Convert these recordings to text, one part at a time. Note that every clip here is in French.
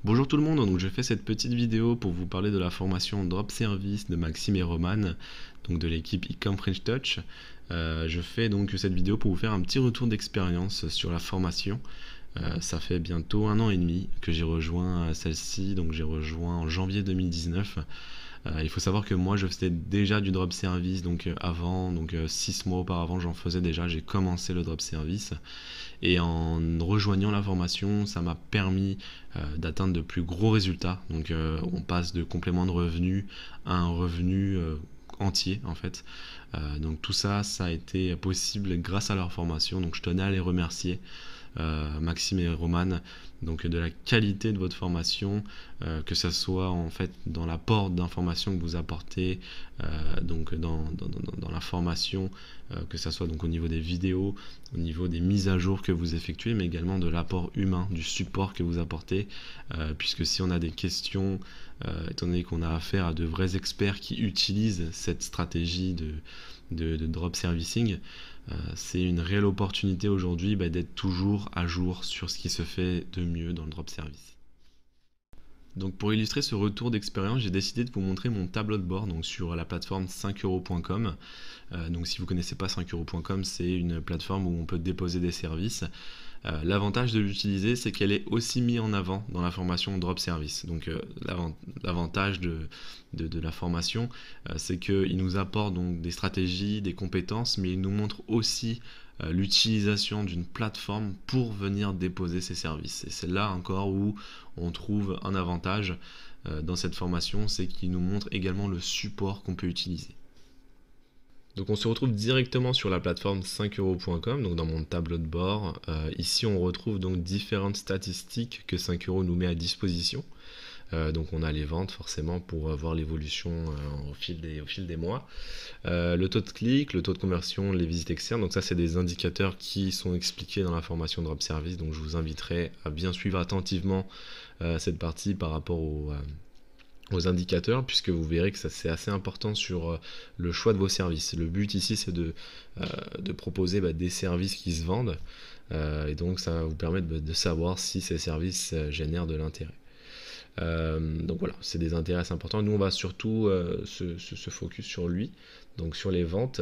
Bonjour tout le monde, donc je fais cette petite vidéo pour vous parler de la formation Drop Service de Maxime et Roman, donc de l'équipe Ecom French Touch. Je fais donc cette vidéo pour vous faire un petit retour d'expérience sur la formation. Ça fait bientôt 1 an et demi que j'ai rejoint celle-ci, donc j'ai rejoint en janvier 2019. Il faut savoir que moi je faisais déjà du drop service donc avant, 6 mois auparavant j'en faisais déjà, j'ai commencé le drop service et en rejoignant la formation ça m'a permis d'atteindre de plus gros résultats. Donc on passe de complément de revenu à un revenu entier en fait. Donc tout ça, ça a été possible grâce à leur formation, donc je tenais à les remercier. Maxime et Roman, donc de la qualité de votre formation, que ce soit en fait dans l'apport d'informations que vous apportez, donc dans la formation, que ce soit donc au niveau des vidéos, au niveau des mises à jour que vous effectuez, mais également de l'apport humain, du support que vous apportez, puisque si on a des questions, étant donné qu'on a affaire à de vrais experts qui utilisent cette stratégie de drop servicing, c'est une réelle opportunité aujourd'hui d'être toujours à jour sur ce qui se fait de mieux dans le drop service. Donc pour illustrer ce retour d'expérience, j'ai décidé de vous montrer mon tableau de bord donc sur la plateforme 5euros.com. Donc si vous ne connaissez pas 5euros.com, c'est une plateforme où on peut déposer des services. L'avantage de l'utiliser, c'est qu'elle est aussi mise en avant dans la formation Drop Service. Donc l'avantage de la formation, c'est qu'il nous apporte donc des stratégies, des compétences, mais il nous montre aussi l'utilisation d'une plateforme pour venir déposer ces services. Et c'est là encore où on trouve un avantage dans cette formation, c'est qu'il nous montre également le support qu'on peut utiliser. Donc on se retrouve directement sur la plateforme 5euros.com, donc dans mon tableau de bord. Ici on retrouve donc différentes statistiques que 5 euros nous met à disposition. Donc on a les ventes forcément pour voir l'évolution au fil des mois. Le taux de clic, le taux de conversion, les visites externes, donc ça c'est des indicateurs qui sont expliqués dans la formation Drop Service, donc je vous inviterai à bien suivre attentivement cette partie par rapport aux indicateurs, puisque vous verrez que ça c'est assez important sur le choix de vos services. Le but ici c'est de proposer des services qui se vendent, et donc ça va vous permettre de savoir si ces services génèrent de l'intérêt. Donc voilà, c'est des intérêts assez importants. Nous on va surtout se focus sur lui, donc sur les ventes.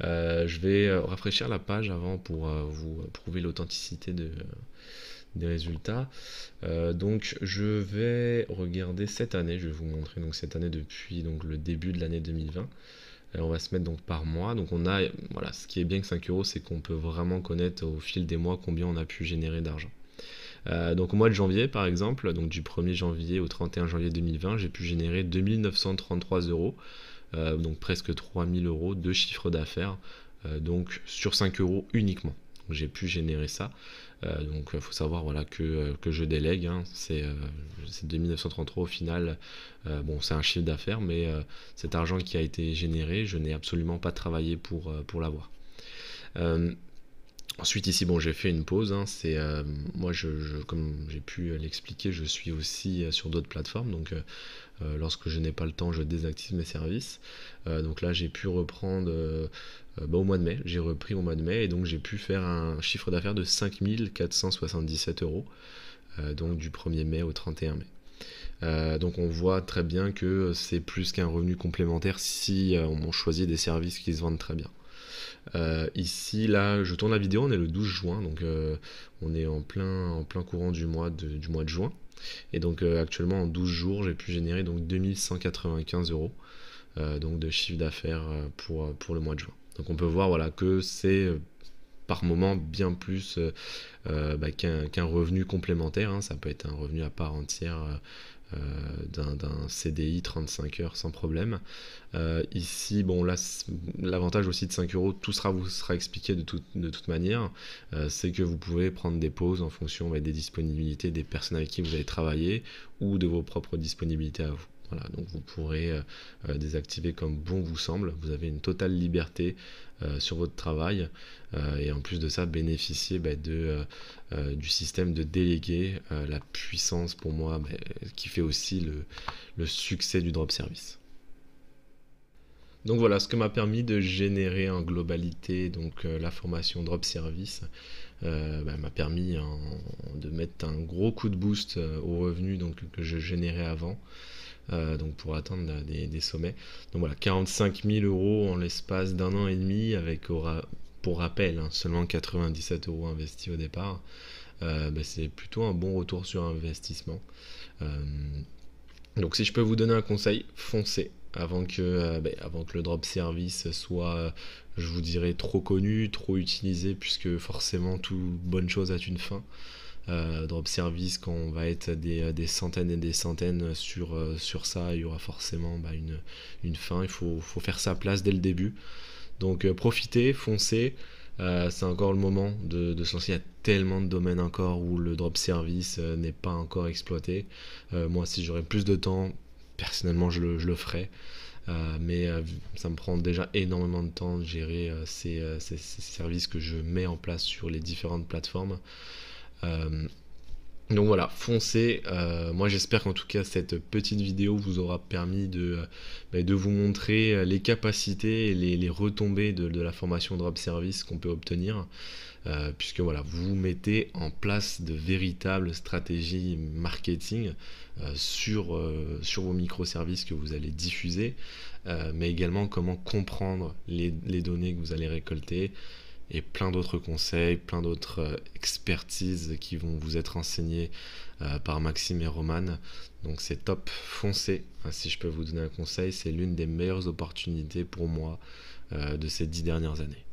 Je vais rafraîchir la page avant pour vous prouver l'authenticité des résultats. Donc je vais regarder cette année, je vais vous montrer donc cette année depuis donc le début de l'année 2020. On va se mettre donc par mois. Donc on a, voilà, ce qui est bien avec 5 euros, c'est qu'on peut vraiment connaître au fil des mois combien on a pu générer d'argent. Donc au mois de janvier par exemple, donc du 1er janvier au 31 janvier 2020, j'ai pu générer 2933 euros, donc presque 3000 euros de chiffre d'affaires, donc sur 5 euros uniquement. J'ai pu générer ça. Donc il faut savoir voilà, que je délègue, hein, c'est 2933 au final. Bon, c'est un chiffre d'affaires, mais cet argent qui a été généré, je n'ai absolument pas travaillé pour l'avoir. Ensuite ici bon j'ai fait une pause, hein, c'est moi comme j'ai pu l'expliquer, je suis aussi sur d'autres plateformes, donc lorsque je n'ai pas le temps je désactive mes services. Donc là j'ai pu reprendre au mois de mai, j'ai repris au mois de mai et donc j'ai pu faire un chiffre d'affaires de 5477 euros, donc du 1er mai au 31 mai. Donc on voit très bien que c'est plus qu'un revenu complémentaire si on choisit des services qui se vendent très bien. Ici, là, je tourne la vidéo, on est le 12 juin, donc on est en plein courant du mois de juin. Et donc actuellement, en 12 jours, j'ai pu générer donc 2195 euros donc de chiffre d'affaires pour le mois de juin. Donc on peut voir voilà, que c'est par moment bien plus qu'un revenu complémentaire, hein. Ça peut être un revenu à part entière d'un CDI 35 heures sans problème. Ici, bon là, l'avantage aussi de 5 euros, tout vous sera expliqué de toute manière, c'est que vous pouvez prendre des pauses en fonction des disponibilités des personnes avec qui vous allez travailler ou de vos propres disponibilités à vous. Voilà, donc vous pourrez désactiver comme bon vous semble. Vous avez une totale liberté sur votre travail et en plus de ça bénéficier du système de déléguer, la puissance pour moi qui fait aussi le succès du drop service. Donc voilà ce que m'a permis de générer en globalité donc la formation Drop Service. m'a permis de mettre un gros coup de boost aux revenus donc, que je générais avant. Donc pour atteindre des sommets. Donc voilà, 45 000 euros en l'espace d'un an et demi, avec pour rappel seulement 97 euros investis au départ. C'est plutôt un bon retour sur investissement. Donc si je peux vous donner un conseil, foncez avant que le drop service soit, je vous dirais, trop connu, trop utilisé, puisque forcément toute bonne chose a une fin. Drop service, quand on va être des centaines et des centaines sur ça, il y aura forcément une fin. Il faut faire sa place dès le début. Donc profitez, foncez. C'est encore le moment de se lancer. Il y a tellement de domaines encore où le drop service n'est pas encore exploité. Moi, si j'aurais plus de temps, personnellement, je le ferais. Mais ça me prend déjà énormément de temps de gérer ces services que je mets en place sur les différentes plateformes. Donc voilà, foncez. Moi j'espère qu'en tout cas cette petite vidéo vous aura permis de vous montrer les capacités et les retombées de la formation Drop Service qu'on peut obtenir. Puisque voilà, vous mettez en place de véritables stratégies marketing sur vos microservices que vous allez diffuser, mais également comment comprendre les données que vous allez récolter, et plein d'autres conseils, plein d'autres expertises qui vont vous être enseignées par Maxime et Roman. Donc c'est top, foncez. Si je peux vous donner un conseil, c'est l'une des meilleures opportunités pour moi de ces 10 dernières années.